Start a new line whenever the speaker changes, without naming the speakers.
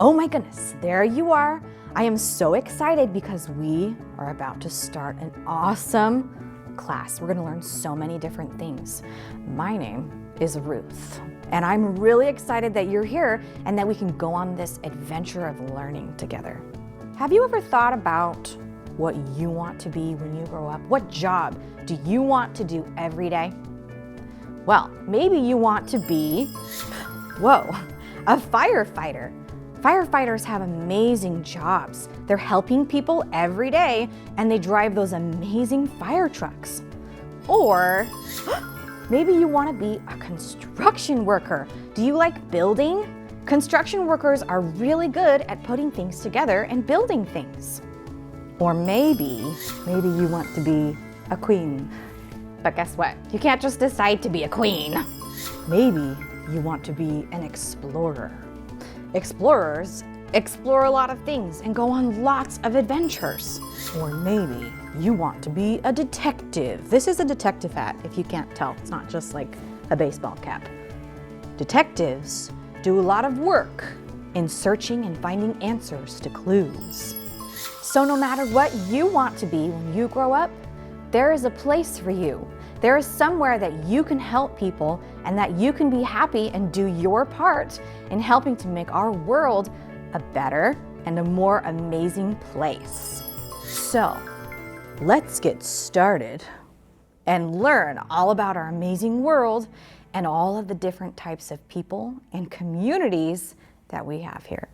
Oh my goodness, there you are. I am so excited because we are about to start an awesome class. We're gonna learn so many different things. My name is Ruth, and I'm really excited that you're here and that we can go on this adventure of learning together. Have you ever thought about what you want to be when you grow up? What job do you want to do every day? Well, maybe you want to be, a firefighter. Firefighters have amazing jobs. They're helping people every day, and they drive those amazing fire trucks. Or maybe you want to be a construction worker. Do you like building? Construction workers are really good at putting things together and building things. Or maybe you want to be a queen. But guess what? You can't just decide to be a queen. Maybe you want to be an explorer. Explorers explore a lot of things and go on lots of adventures. Or maybe you want to be a detective. This is a detective hat, if you can't tell. It's not just like a baseball cap. Detectives do a lot of work in searching and finding answers to clues. So no matter what you want to be when you grow up, there is a place for you. There is somewhere that you can help people and that you can be happy and do your part in helping to make our world a better and a more amazing place. So let's get started and learn all about our amazing world and all of the different types of people and communities that we have here.